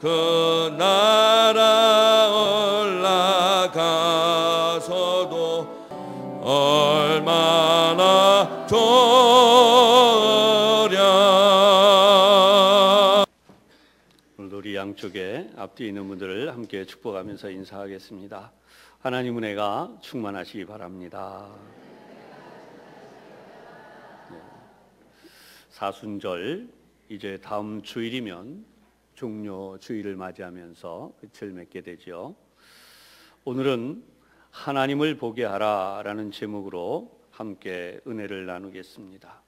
그 나라 올라가서도 얼마나 좋으랴. 오늘도 우리 양쪽에 앞뒤에 있는 분들을 함께 축복하면서 인사하겠습니다. 하나님 은혜가 충만하시기 바랍니다. 사순절 이제 다음 주일이면 종료 주일을 맞이하면서 끝을 맺게 되죠. 오늘은 하나님을 보게 하라라는 제목으로 함께 은혜를 나누겠습니다.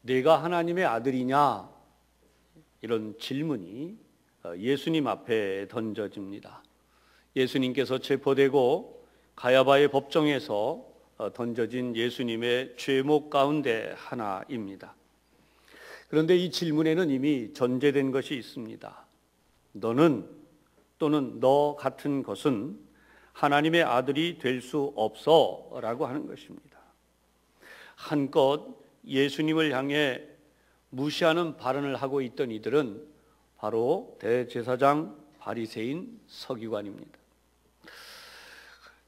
내가 하나님의 아들이냐? 이런 질문이 예수님 앞에 던져집니다. 예수님께서 체포되고 가야바의 법정에서 던져진 예수님의 죄목 가운데 하나입니다. 그런데 이 질문에는 이미 전제된 것이 있습니다. 너는 또는 너 같은 것은 하나님의 아들이 될 수 없어 라고 하는 것입니다. 한껏 예수님을 향해 무시하는 발언을 하고 있던 이들은 바로 대제사장 바리새인 서기관입니다.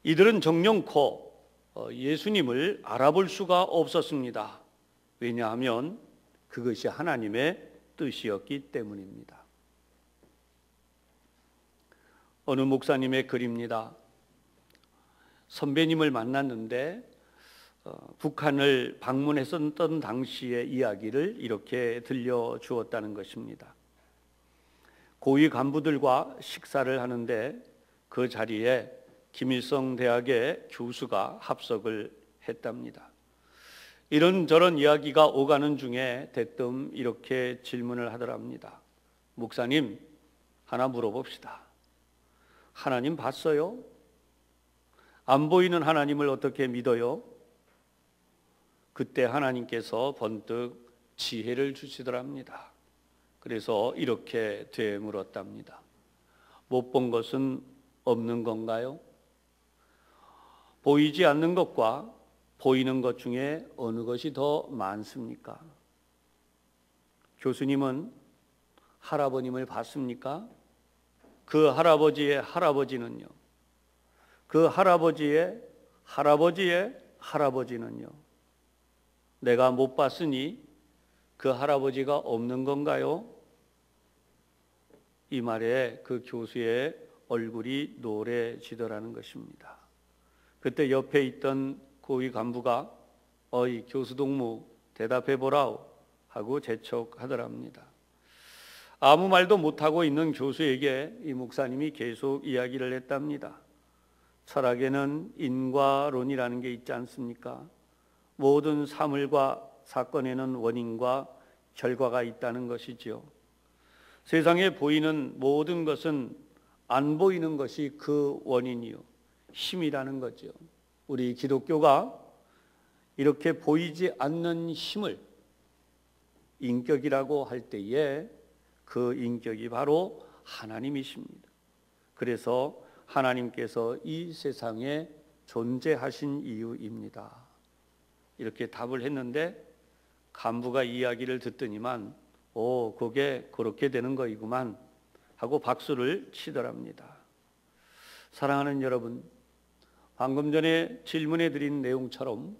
이들은 정령코 예수님을 알아볼 수가 없었습니다. 왜냐하면 그것이 하나님의 뜻이었기 때문입니다. 어느 목사님의 글입니다. 선배님을 만났는데 북한을 방문했었던 당시의 이야기를 이렇게 들려주었다는 것입니다. 고위 간부들과 식사를 하는데 그 자리에 김일성 대학의 교수가 합석을 했답니다. 이런저런 이야기가 오가는 중에 대뜸 이렇게 질문을 하더랍니다. 목사님, 하나 물어봅시다. 하나님 봤어요? 안 보이는 하나님을 어떻게 믿어요? 그때 하나님께서 번뜩 지혜를 주시더랍니다. 그래서 이렇게 되물었답니다. 못 본 것은 없는 건가요? 보이지 않는 것과 보이는 것 중에 어느 것이 더 많습니까? 교수님은 할아버님을 봤습니까? 그 할아버지의 할아버지는요? 그 할아버지의 할아버지의 할아버지는요? 내가 못 봤으니 그 할아버지가 없는 건가요? 이 말에 그 교수의 얼굴이 노래지더라는 것입니다. 그때 옆에 있던 고위 간부가 어이 교수 동무 대답해 보라오 하고 재촉하더랍니다. 아무 말도 못하고 있는 교수에게 이 목사님이 계속 이야기를 했답니다. 철학에는 인과론이라는 게 있지 않습니까? 모든 사물과 사건에는 원인과 결과가 있다는 것이지요. 세상에 보이는 모든 것은 안 보이는 것이 그 원인이요, 힘이라는 거죠. 우리 기독교가 이렇게 보이지 않는 힘을 인격이라고 할 때에 그 인격이 바로 하나님이십니다. 그래서 하나님께서 이 세상에 존재하신 이유입니다. 이렇게 답을 했는데 간부가 이야기를 듣더니만 그게 그렇게 되는 거이구만 하고 박수를 치더랍니다. 사랑하는 여러분, 방금 전에 질문해 드린 내용처럼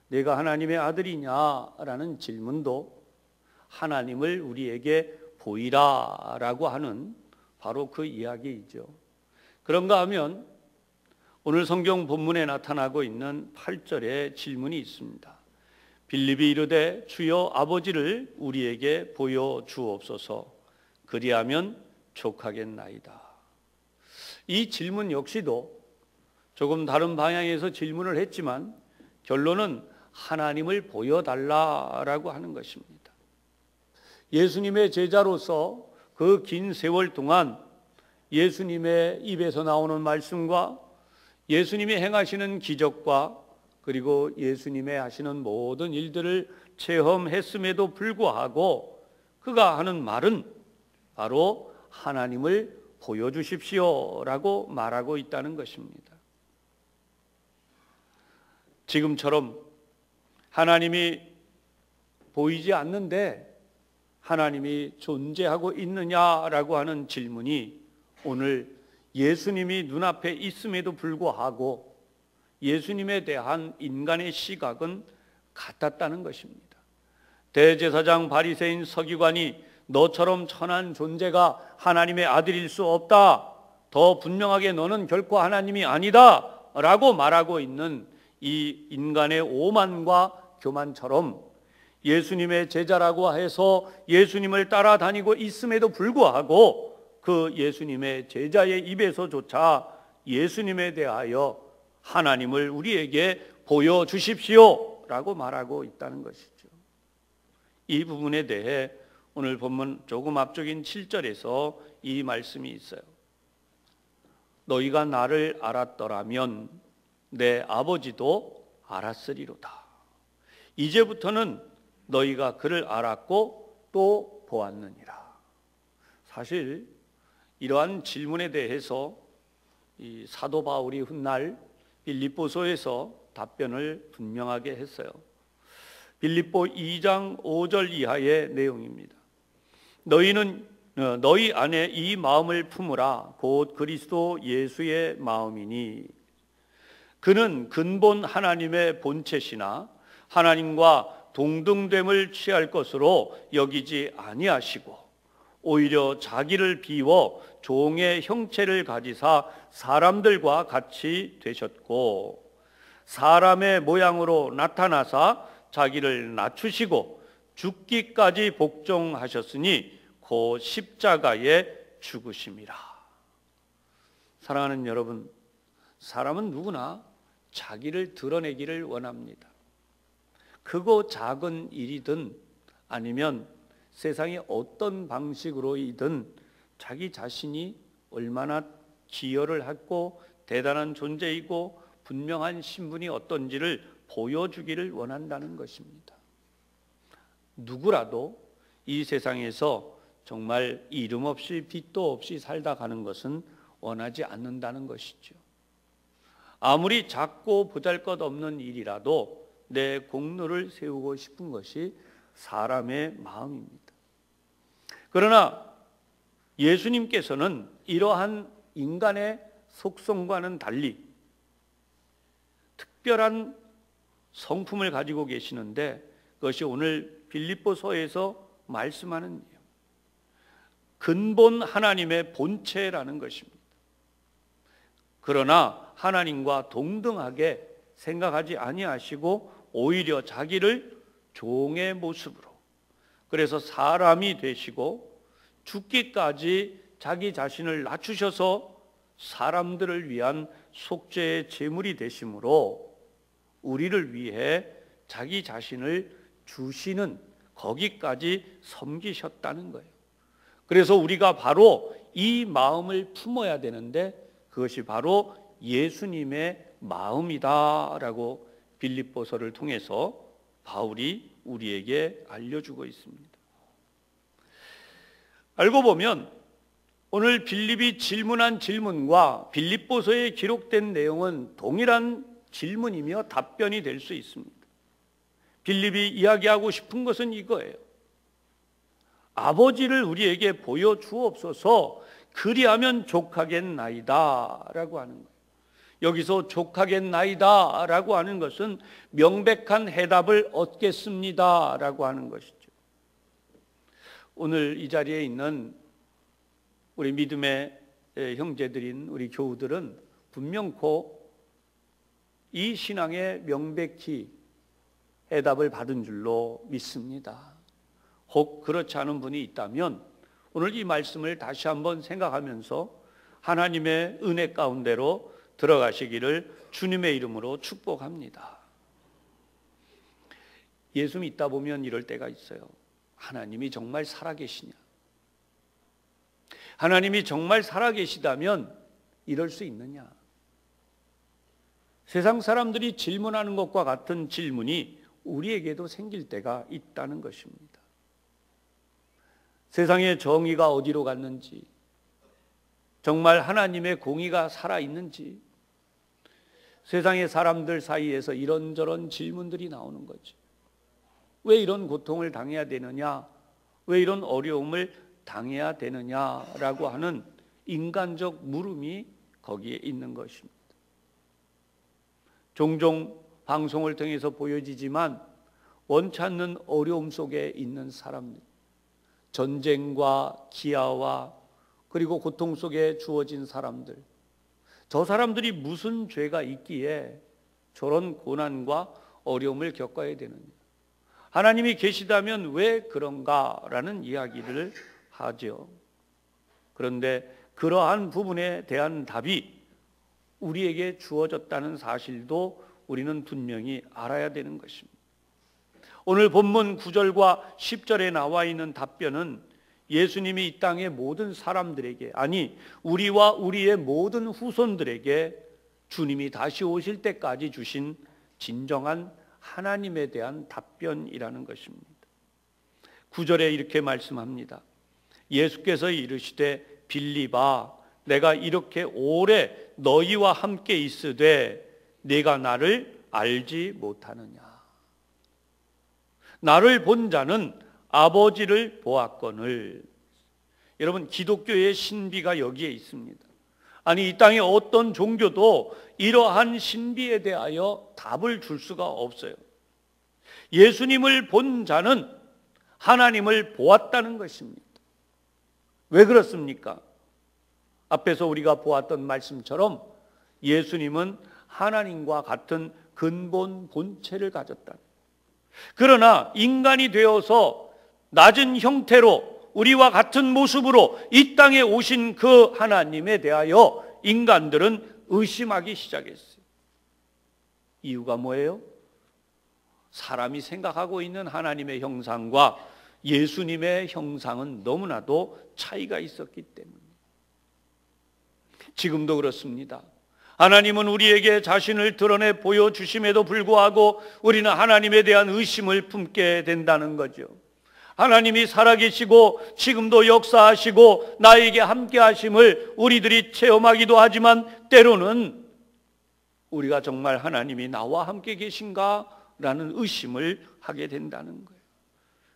내가 하나님의 아들이냐라는 질문도 하나님을 우리에게 보이라라고 하는 바로 그 이야기이죠. 그런가 하면 오늘 성경 본문에 나타나고 있는 8절의 질문이 있습니다. 빌립이 이르되 주여 아버지를 우리에게 보여주옵소서 그리하면 족하겠나이다. 이 질문 역시도 조금 다른 방향에서 질문을 했지만 결론은 하나님을 보여달라라고 하는 것입니다. 예수님의 제자로서 그 긴 세월 동안 예수님의 입에서 나오는 말씀과 예수님이 행하시는 기적과 그리고 예수님의 하시는 모든 일들을 체험했음에도 불구하고 그가 하는 말은 바로 하나님을 보여주십시오라고 말하고 있다는 것입니다. 지금처럼 하나님이 보이지 않는데 하나님이 존재하고 있느냐라고 하는 질문이 오늘 예수님이 눈앞에 있음에도 불구하고 예수님에 대한 인간의 시각은 같았다는 것입니다. 대제사장 바리새인 서기관이 너처럼 천한 존재가 하나님의 아들일 수 없다, 더 분명하게 너는 결코 하나님이 아니다 라고 말하고 있는 이 인간의 오만과 교만처럼 예수님의 제자라고 해서 예수님을 따라다니고 있음에도 불구하고 그 예수님의 제자의 입에서조차 예수님에 대하여 하나님을 우리에게 보여주십시오 라고 말하고 있다는 것이죠. 이 부분에 대해 오늘 본문 조금 앞쪽인 7절에서 이 말씀이 있어요. 너희가 나를 알았더라면 내 아버지도 알았으리로다. 이제부터는 너희가 그를 알았고 또 보았느니라. 사실 이러한 질문에 대해서 이 사도 바울이 훗날 빌립보서에서 답변을 분명하게 했어요. 빌립보 2장 5절 이하의 내용입니다. 너희 안에 이 마음을 품으라. 곧 그리스도 예수의 마음이니 그는 근본 하나님의 본체시나 하나님과 동등됨을 취할 것으로 여기지 아니하시고 오히려 자기를 비워 종의 형체를 가지사 사람들과 같이 되셨고 사람의 모양으로 나타나사 자기를 낮추시고 죽기까지 복종하셨으니 곧 십자가에 죽으심이라. 사랑하는 여러분, 사람은 누구나 자기를 드러내기를 원합니다. 크고 작은 일이든 아니면 세상의 어떤 방식으로이든 자기 자신이 얼마나 기여를 했고 대단한 존재이고 분명한 신분이 어떤지를 보여주기를 원한다는 것입니다. 누구라도 이 세상에서 정말 이름 없이 빛도 없이 살다 가는 것은 원하지 않는다는 것이죠. 아무리 작고 보잘것없는 일이라도 내 공로를 세우고 싶은 것이 사람의 마음입니다. 그러나 예수님께서는 이러한 인간의 속성과는 달리 특별한 성품을 가지고 계시는데 그것이 오늘 빌립보서에서 말씀하는 내용, 근본 하나님의 본체라는 것입니다. 그러나 하나님과 동등하게 생각하지 아니하시고 오히려 자기를 종의 모습으로, 그래서 사람이 되시고 죽기까지 자기 자신을 낮추셔서 사람들을 위한 속죄의 제물이 되심으로 우리를 위해 자기 자신을 주시는 거기까지 섬기셨다는 거예요. 그래서 우리가 바로 이 마음을 품어야 되는데 그것이 바로 예수님의 마음이다라고 빌립보서를 통해서 바울이 우리에게 알려주고 있습니다. 알고 보면 오늘 빌립이 질문한 질문과 빌립보서에 기록된 내용은 동일한 질문이며 답변이 될 수 있습니다. 빌립이 이야기하고 싶은 것은 이거예요. 아버지를 우리에게 보여주옵소서, 그리하면 족하겠나이다 라고 하는 거예요. 여기서 족하겠나이다 라고 하는 것은 명백한 해답을 얻겠습니다 라고 하는 것이죠. 오늘 이 자리에 있는 우리 믿음의 형제들인 우리 교우들은 분명코 이 신앙에 명백히 해답을 받은 줄로 믿습니다. 혹 그렇지 않은 분이 있다면 오늘 이 말씀을 다시 한번 생각하면서 하나님의 은혜 가운데로 들어가시기를 주님의 이름으로 축복합니다. 예수 믿다 보면 이럴 때가 있어요. 하나님이 정말 살아계시냐? 하나님이 정말 살아계시다면 이럴 수 있느냐? 세상 사람들이 질문하는 것과 같은 질문이 우리에게도 생길 때가 있다는 것입니다. 세상의 정의가 어디로 갔는지, 정말 하나님의 공의가 살아있는지, 세상의 사람들 사이에서 이런저런 질문들이 나오는 거죠. 왜 이런 고통을 당해야 되느냐? 왜 이런 어려움을 당해야 되느냐라고 하는 인간적 물음이 거기에 있는 것입니다. 종종 방송을 통해서 보여지지만 원치 않는 어려움 속에 있는 사람들, 전쟁과 기아와 그리고 고통 속에 주어진 사람들, 저 사람들이 무슨 죄가 있기에 저런 고난과 어려움을 겪어야 되느냐, 하나님이 계시다면 왜 그런가라는 이야기를 하죠. 그런데 그러한 부분에 대한 답이 우리에게 주어졌다는 사실도 우리는 분명히 알아야 되는 것입니다. 오늘 본문 9절과 10절에 나와 있는 답변은 예수님이 이 땅의 모든 사람들에게, 아니 우리와 우리의 모든 후손들에게 주님이 다시 오실 때까지 주신 진정한 하나님에 대한 답변이라는 것입니다. 9절에 이렇게 말씀합니다. 예수께서 이르시되 빌립아, 내가 이렇게 오래 너희와 함께 있으되 네가 나를 알지 못하느냐. 나를 본 자는 아버지를 보았거늘. 여러분, 기독교의 신비가 여기에 있습니다. 아니, 이 땅의 어떤 종교도 이러한 신비에 대하여 답을 줄 수가 없어요. 예수님을 본 자는 하나님을 보았다는 것입니다. 왜 그렇습니까? 앞에서 우리가 보았던 말씀처럼 예수님은 하나님과 같은 근본 본체를 가졌다. 그러나 인간이 되어서 낮은 형태로 우리와 같은 모습으로 이 땅에 오신 그 하나님에 대하여 인간들은 의심하기 시작했어요. 이유가 뭐예요? 사람이 생각하고 있는 하나님의 형상과 예수님의 형상은 너무나도 차이가 있었기 때문에. 지금도 그렇습니다. 하나님은 우리에게 자신을 드러내 보여주심에도 불구하고 우리는 하나님에 대한 의심을 품게 된다는 거죠. 하나님이 살아계시고 지금도 역사하시고 나에게 함께 하심을 우리들이 체험하기도 하지만 때로는 우리가 정말 하나님이 나와 함께 계신가? 라는 의심을 하게 된다는 거예요.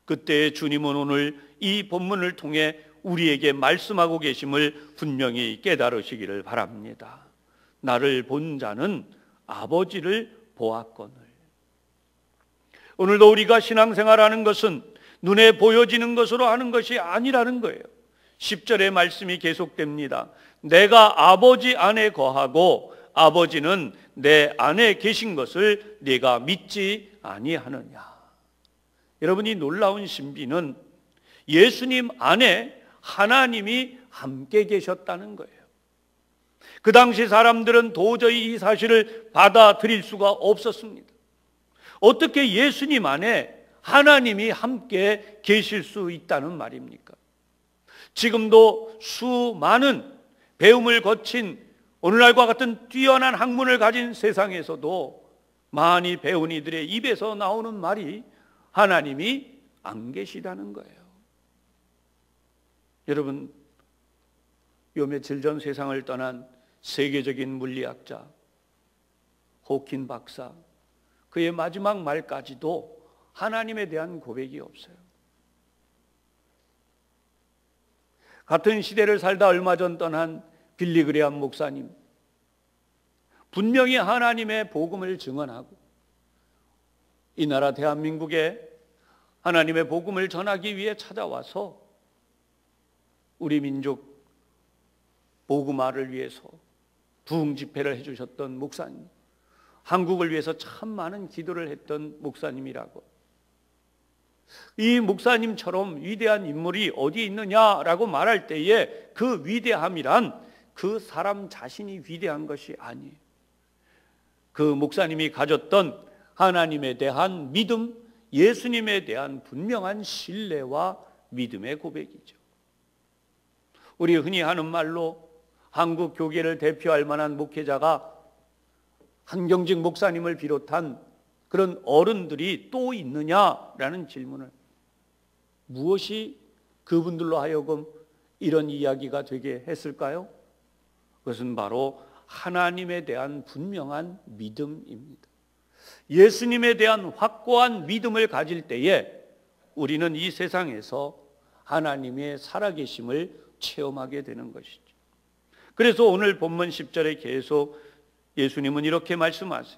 그때 주님은 오늘 이 본문을 통해 우리에게 말씀하고 계심을 분명히 깨달으시기를 바랍니다. 나를 본 자는 아버지를 보았거늘. 오늘도 우리가 신앙생활하는 것은 눈에 보여지는 것으로 하는 것이 아니라는 거예요. 10절의 말씀이 계속됩니다. 내가 아버지 안에 거하고 아버지는 내 안에 계신 것을 네가 믿지 아니하느냐. 여러분, 이 놀라운 신비는 예수님 안에 하나님이 함께 계셨다는 거예요. 그 당시 사람들은 도저히 이 사실을 받아들일 수가 없었습니다. 어떻게 예수님 안에 하나님이 함께 계실 수 있다는 말입니까? 지금도 수많은 배움을 거친 오늘날과 같은 뛰어난 학문을 가진 세상에서도 많이 배운 이들의 입에서 나오는 말이 하나님이 안 계시다는 거예요. 여러분, 요 며칠 전 세상을 떠난 세계적인 물리학자 호킨 박사, 그의 마지막 말까지도 하나님에 대한 고백이 없어요. 같은 시대를 살다 얼마 전 떠난 빌리 그레함 목사님, 분명히 하나님의 복음을 증언하고 이 나라 대한민국에 하나님의 복음을 전하기 위해 찾아와서 우리 민족 복음화를 위해서 부흥 집회를 해주셨던 목사님, 한국을 위해서 참 많은 기도를 했던 목사님이라고. 이 목사님처럼 위대한 인물이 어디 있느냐라고 말할 때에 그 위대함이란 그 사람 자신이 위대한 것이 아니에요. 그 목사님이 가졌던 하나님에 대한 믿음, 예수님에 대한 분명한 신뢰와 믿음의 고백이죠. 우리 흔히 하는 말로 한국 교계를 대표할 만한 목회자가 한경직 목사님을 비롯한 그런 어른들이 또 있느냐라는 질문을, 무엇이 그분들로 하여금 이런 이야기가 되게 했을까요? 그것은 바로 하나님에 대한 분명한 믿음입니다. 예수님에 대한 확고한 믿음을 가질 때에 우리는 이 세상에서 하나님의 살아계심을 체험하게 되는 것이죠. 그래서 오늘 본문 10절에 계속 예수님은 이렇게 말씀하세요.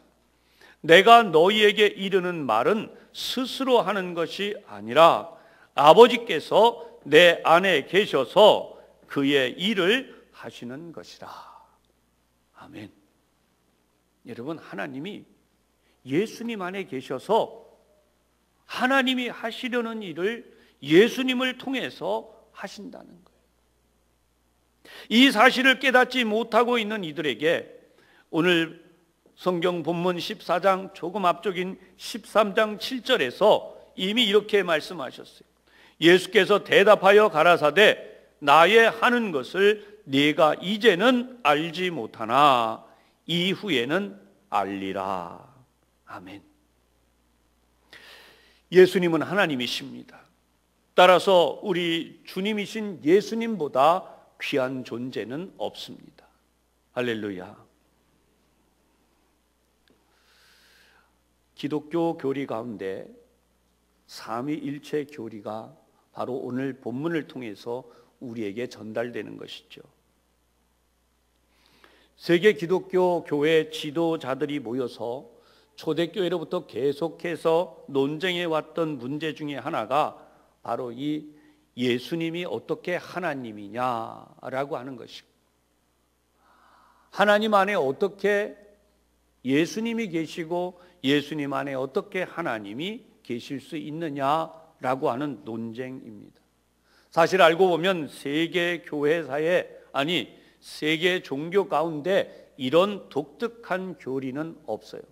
내가 너희에게 이르는 말은 스스로 하는 것이 아니라 아버지께서 내 안에 계셔서 그의 일을 하시는 것이라. 아멘. 여러분, 하나님이 예수님 안에 계셔서 하나님이 하시려는 일을 예수님을 통해서 하신다는 거예요. 이 사실을 깨닫지 못하고 있는 이들에게 오늘 성경 본문 14장 조금 앞쪽인 13장 7절에서 이미 이렇게 말씀하셨어요. 예수께서 대답하여 가라사대 나의 하는 것을 네가 이제는 알지 못하나 이후에는 알리라. 아멘. 예수님은 하나님이십니다. 따라서 우리 주님이신 예수님보다 귀한 존재는 없습니다. 할렐루야. 기독교 교리 가운데 삼위일체 교리가 바로 오늘 본문을 통해서 우리에게 전달되는 것이죠. 세계 기독교 교회 지도자들이 모여서 초대교회로부터 계속해서 논쟁해 왔던 문제 중에 하나가 바로 이 예수님이 어떻게 하나님이냐라고 하는 것이고, 하나님 안에 어떻게 예수님이 계시고 예수님 안에 어떻게 하나님이 계실 수 있느냐라고 하는 논쟁입니다. 사실 알고 보면 세계 교회사에, 아니 세계 종교 가운데 이런 독특한 교리는 없어요.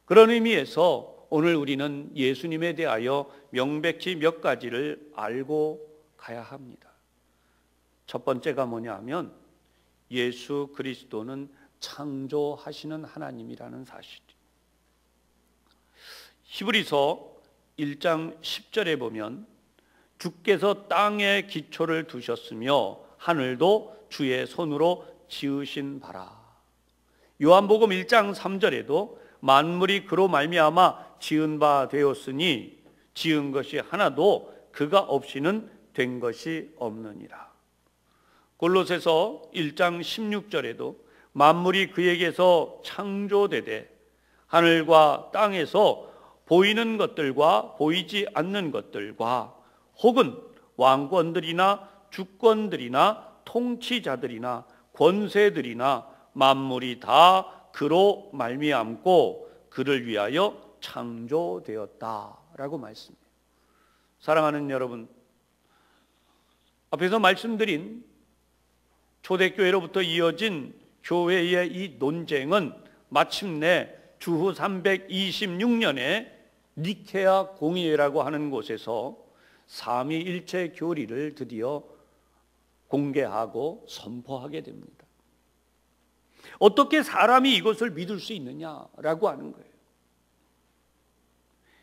그런 의미에서 오늘 우리는 예수님에 대하여 명백히 몇 가지를 알고 가야 합니다. 첫 번째가 뭐냐 하면 예수 그리스도는 창조하시는 하나님이라는 사실이에요. 히브리서 1장 10절에 보면 주께서 땅에 기초를 두셨으며 하늘도 주의 손으로 지으신 바라. 요한복음 1장 3절에도 만물이 그로 말미암아 지은 바 되었으니 지은 것이 하나도 그가 없이는 된 것이 없느니라. 골로새서 1장 16절에도 만물이 그에게서 창조되되 하늘과 땅에서 보이는 것들과 보이지 않는 것들과 혹은 왕권들이나 주권들이나 통치자들이나 권세들이나 만물이 다 그로 말미암고 그를 위하여 창조되었다라고 말씀해요. 사랑하는 여러분, 앞에서 말씀드린 초대교회로부터 이어진 교회의 이 논쟁은 마침내 주후 326년에 니케아 공의회라고 하는 곳에서 삼위일체 교리를 드디어 공개하고 선포하게 됩니다. 어떻게 사람이 이것을 믿을 수 있느냐라고 하는 거예요.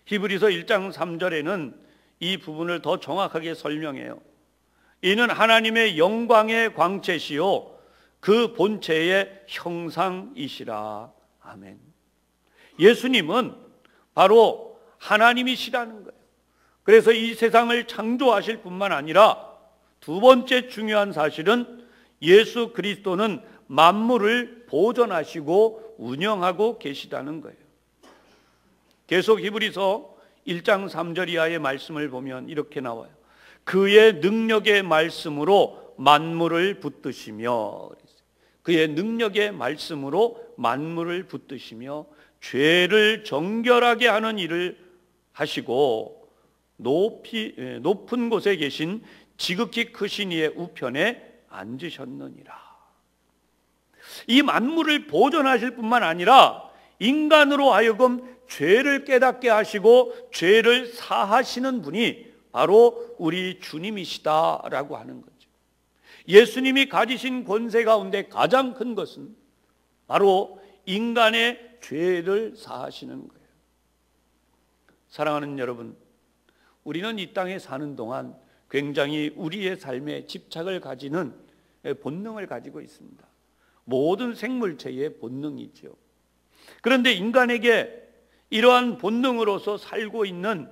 히브리서 1장 3절에는 이 부분을 더 정확하게 설명해요. 이는 하나님의 영광의 광채시요 그 본체의 형상이시라. 아멘. 예수님은 바로 하나님이시라는 거예요. 그래서 이 세상을 창조하실 뿐만 아니라 두 번째 중요한 사실은 예수 그리스도는 만물을 보존하시고 운영하고 계시다는 거예요. 계속 히브리서 1장 3절 이하의 말씀을 보면 이렇게 나와요. 그의 능력의 말씀으로 만물을 붙드시며, 그의 능력의 말씀으로 만물을 붙드시며 죄를 정결하게 하는 일을 하시고 높은 곳에 계신 지극히 크신 이의 우편에 앉으셨느니라. 이 만물을 보존하실 뿐만 아니라 인간으로 하여금 죄를 깨닫게 하시고 죄를 사하시는 분이 바로 우리 주님이시다라고 하는 거죠. 예수님이 가지신 권세 가운데 가장 큰 것은 바로 인간의 죄를 사하시는 거예요. 사랑하는 여러분, 우리는 이 땅에 사는 동안 굉장히 우리의 삶에 집착을 가지는 본능을 가지고 있습니다. 모든 생물체의 본능이죠. 그런데 인간에게 이러한 본능으로서 살고 있는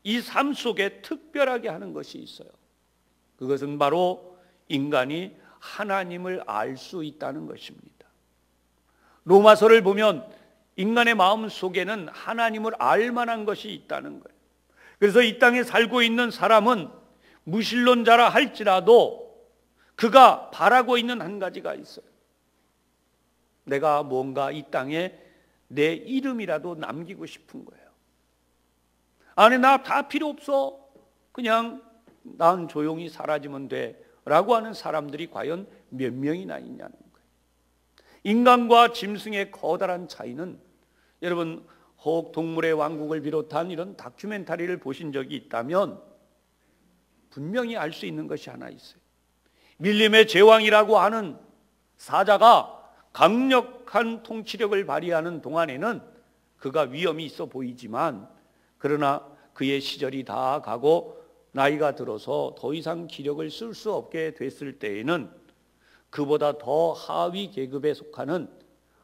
이 삶 속에 특별하게 하는 것이 있어요. 그것은 바로 인간이 하나님을 알 수 있다는 것입니다. 로마서를 보면 인간의 마음 속에는 하나님을 알 만한 것이 있다는 거예요. 그래서 이 땅에 살고 있는 사람은 무신론자라 할지라도 그가 바라고 있는 한 가지가 있어요. 내가 뭔가 이 땅에 내 이름이라도 남기고 싶은 거예요. 아니, 나 다 필요 없어. 그냥 난 조용히 사라지면 돼. 라고 하는 사람들이 과연 몇 명이나 있냐는 거예요. 인간과 짐승의 커다란 차이는, 여러분 혹 동물의 왕국을 비롯한 이런 다큐멘터리를 보신 적이 있다면 분명히 알 수 있는 것이 하나 있어요. 밀림의 제왕이라고 하는 사자가 강력한 통치력을 발휘하는 동안에는 그가 위험이 있어 보이지만, 그러나 그의 시절이 다 가고 나이가 들어서 더 이상 기력을 쓸 수 없게 됐을 때에는 그보다 더 하위 계급에 속하는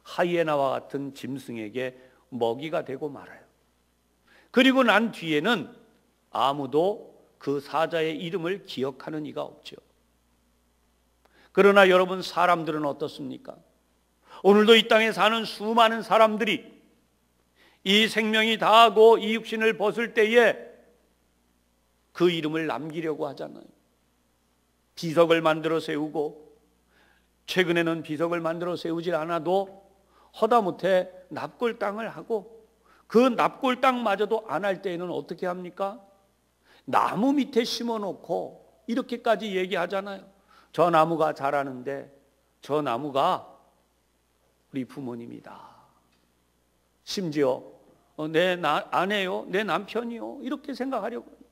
하이에나와 같은 짐승에게 먹이가 되고 말아요. 그리고 난 뒤에는 아무도 그 사자의 이름을 기억하는 이가 없죠. 그러나 여러분, 사람들은 어떻습니까? 오늘도 이 땅에 사는 수많은 사람들이 이 생명이 다하고 이 육신을 벗을 때에 그 이름을 남기려고 하잖아요. 비석을 만들어 세우고, 최근에는 비석을 만들어 세우질 않아도 허다못해 납골 땅을 하고, 그 납골 땅마저도 안 할 때에는 어떻게 합니까? 나무 밑에 심어놓고 이렇게까지 얘기하잖아요. 저 나무가 자라는데 저 나무가 우리 부모님이다. 심지어 내 아내요, 내 남편이요, 이렇게 생각하려고.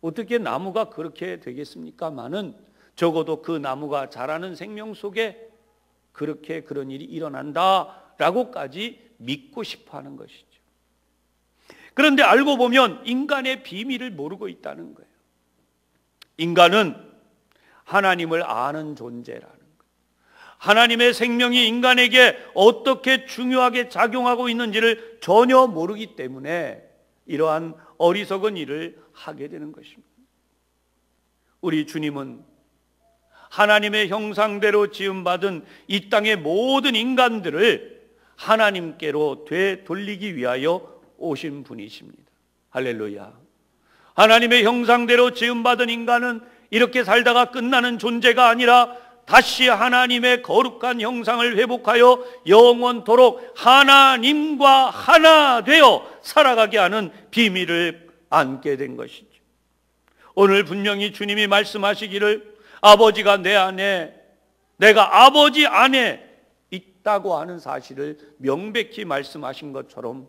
어떻게 나무가 그렇게 되겠습니까마는 적어도 그 나무가 자라는 생명 속에 그렇게 그런 일이 일어난다라고까지 믿고 싶어하는 것이죠. 그런데 알고 보면 인간의 비밀을 모르고 있다는 거예요. 인간은 하나님을 아는 존재라는 거예요. 하나님의 생명이 인간에게 어떻게 중요하게 작용하고 있는지를 전혀 모르기 때문에 이러한 어리석은 일을 하게 되는 것입니다. 우리 주님은 하나님의 형상대로 지음받은 이 땅의 모든 인간들을 하나님께로 되돌리기 위하여 오신 분이십니다. 할렐루야. 하나님의 형상대로 지음받은 인간은 이렇게 살다가 끝나는 존재가 아니라 다시 하나님의 거룩한 형상을 회복하여 영원토록 하나님과 하나 되어 살아가게 하는 비밀을 안게 된 것이죠. 오늘 분명히 주님이 말씀하시기를 아버지가 내 안에, 내가 아버지 안에 있다고 하는 사실을 명백히 말씀하신 것처럼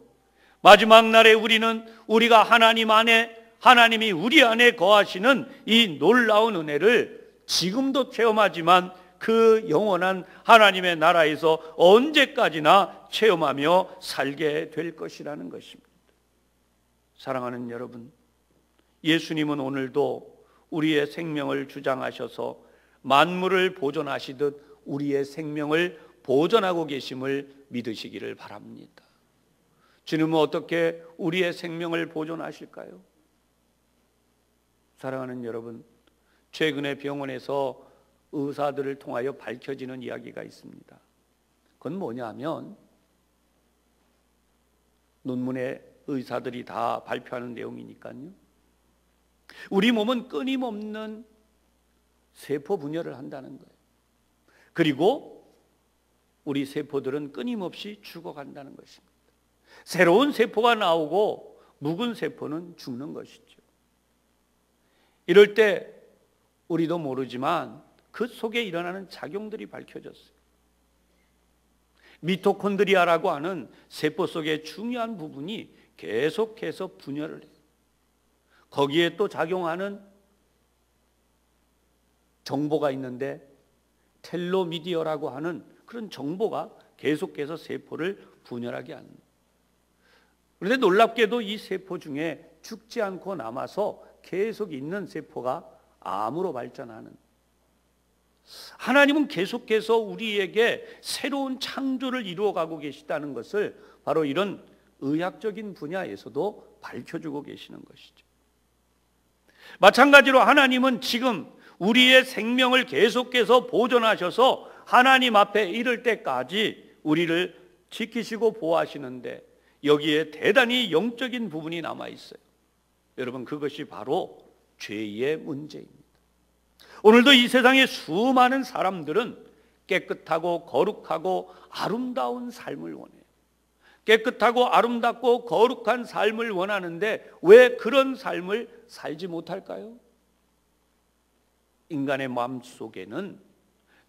마지막 날에 우리가 하나님 안에, 하나님이 우리 안에 거하시는 이 놀라운 은혜를 지금도 체험하지만 그 영원한 하나님의 나라에서 언제까지나 체험하며 살게 될 것이라는 것입니다. 사랑하는 여러분, 예수님은 오늘도 우리의 생명을 주장하셔서 만물을 보존하시듯 우리의 생명을 보존하고 계심을 믿으시기를 바랍니다. 주님은 어떻게 우리의 생명을 보존하실까요? 사랑하는 여러분, 최근에 병원에서 의사들을 통하여 밝혀지는 이야기가 있습니다. 그건 뭐냐면, 논문에 의사들이 다 발표하는 내용이니까요. 우리 몸은 끊임없는 세포 분열을 한다는 거예요. 그리고 우리 세포들은 끊임없이 죽어간다는 것입니다. 새로운 세포가 나오고 묵은 세포는 죽는 것이죠. 이럴 때 우리도 모르지만 그 속에 일어나는 작용들이 밝혀졌어요. 미토콘드리아라고 하는 세포 속의 중요한 부분이 계속해서 분열을 해요. 거기에 또 작용하는 정보가 있는데 텔로미디어라고 하는 그런 정보가 계속해서 세포를 분열하게 합니다. 그런데 놀랍게도 이 세포 중에 죽지 않고 남아서 계속 있는 세포가 암으로 발전하는, 하나님은 계속해서 우리에게 새로운 창조를 이루어가고 계시다는 것을 바로 이런 의학적인 분야에서도 밝혀주고 계시는 것이죠. 마찬가지로 하나님은 지금 우리의 생명을 계속해서 보존하셔서 하나님 앞에 이를 때까지 우리를 지키시고 보호하시는데 여기에 대단히 영적인 부분이 남아있어요. 여러분, 그것이 바로 죄의 문제입니다. 오늘도 이 세상의 수많은 사람들은 깨끗하고 거룩하고 아름다운 삶을 원해요. 깨끗하고 아름답고 거룩한 삶을 원하는데 왜 그런 삶을 살지 못할까요? 인간의 마음속에는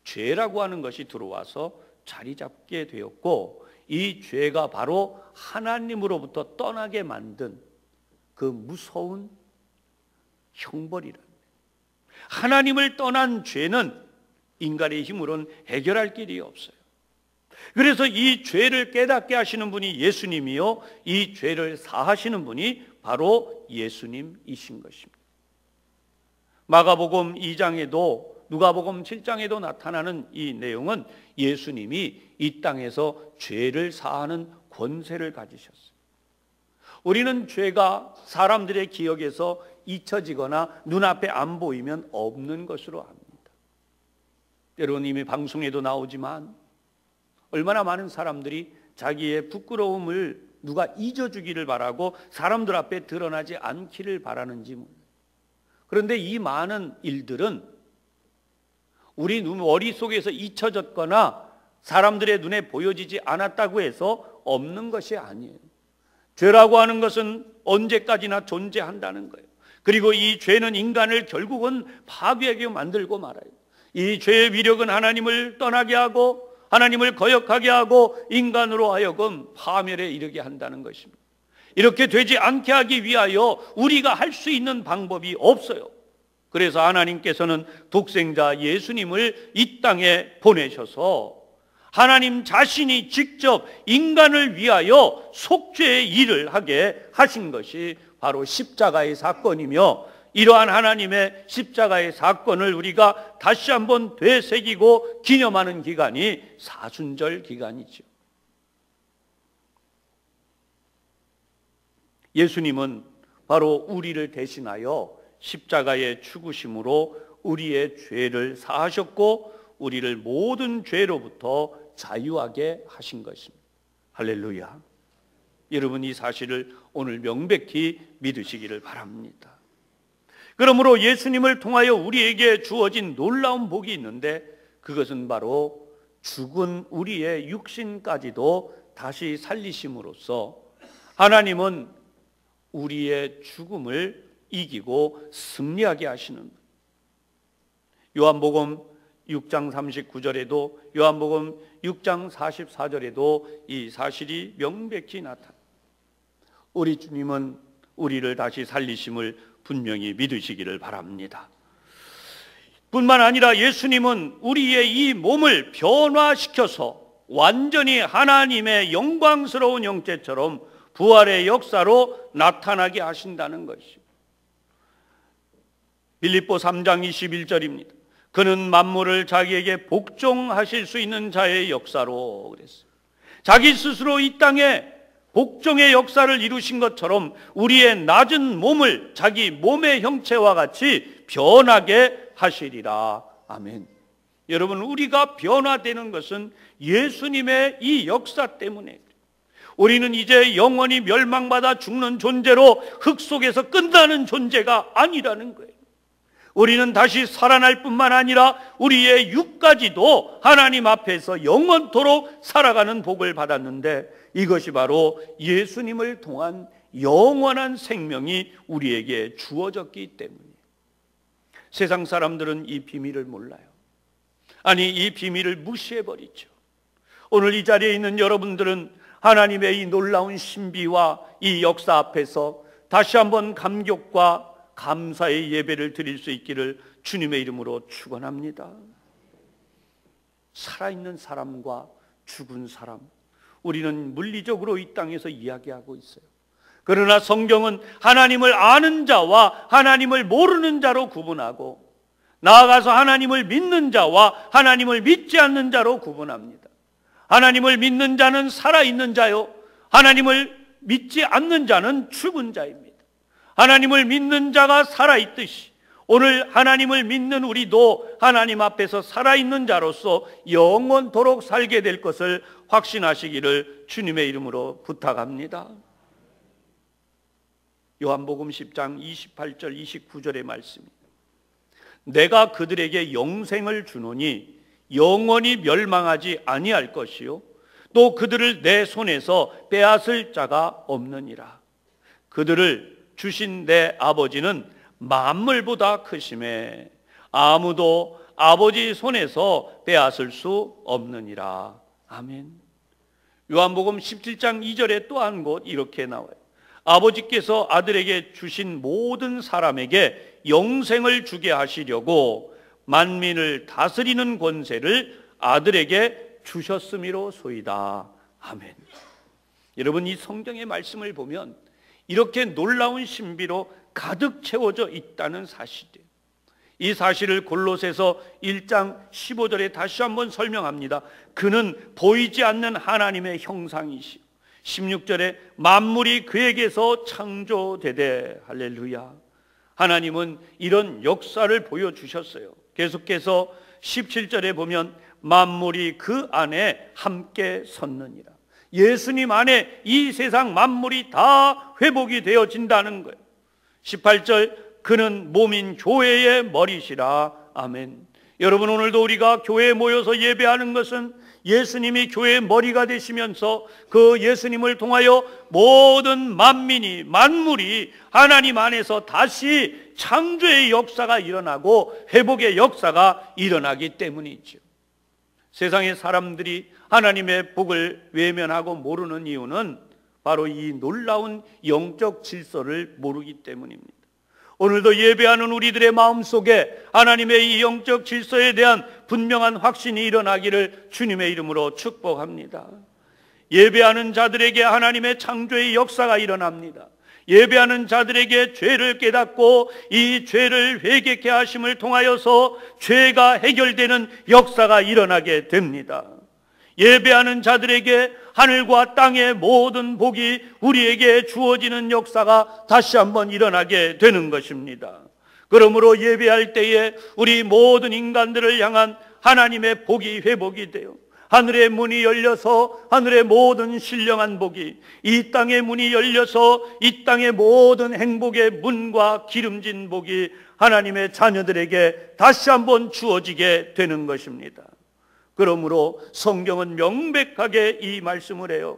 죄라고 하는 것이 들어와서 자리 잡게 되었고, 이 죄가 바로 하나님으로부터 떠나게 만든 그 무서운 형벌이랍니다. 하나님을 떠난 죄는 인간의 힘으로는 해결할 길이 없어요. 그래서 이 죄를 깨닫게 하시는 분이 예수님이요, 이 죄를 사하시는 분이 바로 예수님이신 것입니다. 마가복음 2장에도 누가복음 7장에도 나타나는 이 내용은 예수님이 이 땅에서 죄를 사하는 권세를 가지셨어요. 우리는 죄가 사람들의 기억에서 잊혀지거나 눈앞에 안 보이면 없는 것으로 압니다. 여러분, 이미 방송에도 나오지만 얼마나 많은 사람들이 자기의 부끄러움을 누가 잊어주기를 바라고 사람들 앞에 드러나지 않기를 바라는지 몰라요. 그런데 이 많은 일들은 우리 머릿속에서 잊혀졌거나 사람들의 눈에 보여지지 않았다고 해서 없는 것이 아니에요. 죄라고 하는 것은 언제까지나 존재한다는 거예요. 그리고 이 죄는 인간을 결국은 파괴하게 만들고 말아요. 이 죄의 위력은 하나님을 떠나게 하고 하나님을 거역하게 하고 인간으로 하여금 파멸에 이르게 한다는 것입니다. 이렇게 되지 않게 하기 위하여 우리가 할 수 있는 방법이 없어요. 그래서 하나님께서는 독생자 예수님을 이 땅에 보내셔서 하나님 자신이 직접 인간을 위하여 속죄의 일을 하게 하신 것이 바로 십자가의 사건이며, 이러한 하나님의 십자가의 사건을 우리가 다시 한번 되새기고 기념하는 기간이 사순절 기간이죠. 예수님은 바로 우리를 대신하여 십자가의 죽으심으로 우리의 죄를 사하셨고 우리를 모든 죄로부터 자유하게 하신 것입니다. 할렐루야. 여러분, 이 사실을 오늘 명백히 믿으시기를 바랍니다. 그러므로 예수님을 통하여 우리에게 주어진 놀라운 복이 있는데, 그것은 바로 죽은 우리의 육신까지도 다시 살리심으로써 하나님은 우리의 죽음을 이기고 승리하게 하시는 것. 요한복음 6장 39절에도 요한복음 6장 44절에도 이 사실이 명백히 나타납니다. 우리 주님은 우리를 다시 살리심을 분명히 믿으시기를 바랍니다. 뿐만 아니라 예수님은 우리의 이 몸을 변화시켜서 완전히 하나님의 영광스러운 형체처럼 부활의 역사로 나타나게 하신다는 것입니다. 빌립보 3장 21절입니다. 그는 만물을 자기에게 복종하실 수 있는 자의 역사로 그랬어요. 자기 스스로 이 땅에 복종의 역사를 이루신 것처럼 우리의 낮은 몸을 자기 몸의 형체와 같이 변하게 하시리라. 아멘. 여러분, 우리가 변화되는 것은 예수님의 이 역사 때문에, 우리는 이제 영원히 멸망받아 죽는 존재로 흙 속에서 끝나는 존재가 아니라는 거예요. 우리는 다시 살아날 뿐만 아니라 우리의 육까지도 하나님 앞에서 영원토록 살아가는 복을 받았는데, 이것이 바로 예수님을 통한 영원한 생명이 우리에게 주어졌기 때문이에요. 세상 사람들은 이 비밀을 몰라요. 아니, 이 비밀을 무시해버리죠. 오늘 이 자리에 있는 여러분들은 하나님의 이 놀라운 신비와 이 역사 앞에서 다시 한번 감격과 감사의 예배를 드릴 수 있기를 주님의 이름으로 축원합니다. 살아있는 사람과 죽은 사람, 우리는 물리적으로 이 땅에서 이야기하고 있어요. 그러나 성경은 하나님을 아는 자와 하나님을 모르는 자로 구분하고, 나아가서 하나님을 믿는 자와 하나님을 믿지 않는 자로 구분합니다. 하나님을 믿는 자는 살아있는 자요, 하나님을 믿지 않는 자는 죽은 자입니다. 하나님을 믿는 자가 살아있듯이 오늘 하나님을 믿는 우리도 하나님 앞에서 살아있는 자로서 영원토록 살게 될 것을 확신하시기를 주님의 이름으로 부탁합니다. 요한복음 10장 28절 29절의 말씀입니다. 내가 그들에게 영생을 주노니 영원히 멸망하지 아니할 것이요 또 그들을 내 손에서 빼앗을 자가 없느니라. 그들을 주신 내 아버지는 만물보다 크심에 아무도 아버지 손에서 빼앗을 수 없느니라. 아멘. 요한복음 17장 2절에 또 한 곳 이렇게 나와요. 아버지께서 아들에게 주신 모든 사람에게 영생을 주게 하시려고 만민을 다스리는 권세를 아들에게 주셨음이로소이다. 아멘. 여러분, 이 성경의 말씀을 보면 이렇게 놀라운 신비로 가득 채워져 있다는 사실이에요. 이 사실을 골로새서 1장 15절에 다시 한번 설명합니다. 그는 보이지 않는 하나님의 형상이시오. 16절에 만물이 그에게서 창조되되 할렐루야. 하나님은 이런 역사를 보여주셨어요. 계속해서 17절에 보면 만물이 그 안에 함께 섰느니라. 예수님 안에 이 세상 만물이 다 회복이 되어진다는 거예요. 18절 그는 몸인 교회의 머리시라. 아멘. 여러분, 오늘도 우리가 교회에 모여서 예배하는 것은 예수님이 교회의 머리가 되시면서 그 예수님을 통하여 모든 만민이 만물이 하나님 안에서 다시 창조의 역사가 일어나고 회복의 역사가 일어나기 때문이죠. 세상의 사람들이 하나님의 복을 외면하고 모르는 이유는 바로 이 놀라운 영적 질서를 모르기 때문입니다. 오늘도 예배하는 우리들의 마음속에 하나님의 이 영적 질서에 대한 분명한 확신이 일어나기를 주님의 이름으로 축복합니다. 예배하는 자들에게 하나님의 창조의 역사가 일어납니다. 예배하는 자들에게 죄를 깨닫고 이 죄를 회개케 하심을 통하여서 죄가 해결되는 역사가 일어나게 됩니다. 예배하는 자들에게 하늘과 땅의 모든 복이 우리에게 주어지는 역사가 다시 한번 일어나게 되는 것입니다. 그러므로 예배할 때에 우리 모든 인간들을 향한 하나님의 복이 회복이 되어 하늘의 문이 열려서 하늘의 모든 신령한 복이, 이 땅의 문이 열려서 이 땅의 모든 행복의 문과 기름진 복이 하나님의 자녀들에게 다시 한번 주어지게 되는 것입니다. 그러므로 성경은 명백하게 이 말씀을 해요.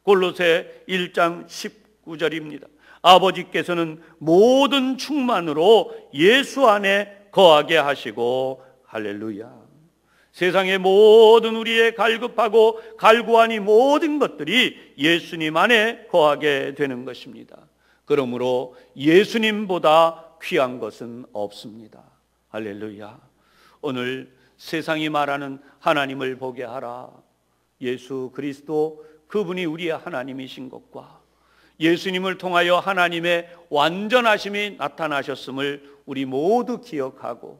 골로새 1장 19절입니다. 아버지께서는 모든 충만으로 예수 안에 거하게 하시고 할렐루야. 세상의 모든 우리의 갈급하고 갈구한 이 모든 것들이 예수님 안에 거하게 되는 것입니다. 그러므로 예수님보다 귀한 것은 없습니다. 할렐루야. 오늘 세상이 말하는 하나님을 보게 하라. 예수 그리스도 그분이 우리의 하나님이신 것과 예수님을 통하여 하나님의 완전하심이 나타나셨음을 우리 모두 기억하고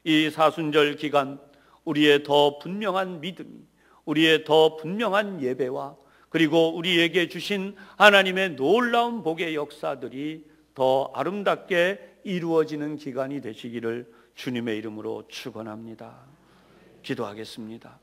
이 사순절 기간 우리의 더 분명한 믿음이, 우리의 더 분명한 예배와 그리고 우리에게 주신 하나님의 놀라운 복의 역사들이 더 아름답게 이루어지는 기간이 되시기를 주님의 이름으로 축원합니다. 기도하겠습니다.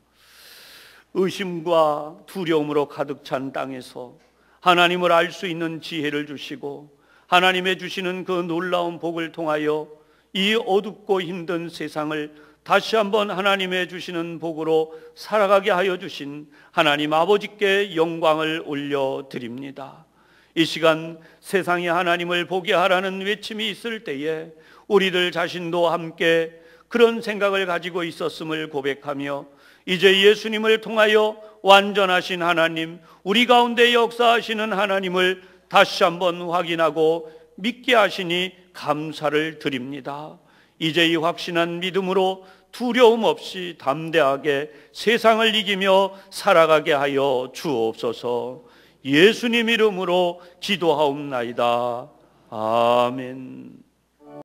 의심과 두려움으로 가득 찬 땅에서 하나님을 알 수 있는 지혜를 주시고 하나님의 주시는 그 놀라운 복을 통하여 이 어둡고 힘든 세상을 다시 한번 하나님의 주시는 복으로 살아가게 하여 주신 하나님 아버지께 영광을 올려드립니다. 이 시간 세상이 하나님을 보게 하라는 외침이 있을 때에 우리들 자신도 함께 그런 생각을 가지고 있었음을 고백하며 이제 예수님을 통하여 완전하신 하나님, 우리 가운데 역사하시는 하나님을 다시 한번 확인하고 믿게 하시니 감사를 드립니다. 이제 이 확신한 믿음으로 두려움 없이 담대하게 세상을 이기며 살아가게 하여 주옵소서. 예수님 이름으로 기도하옵나이다. 아멘.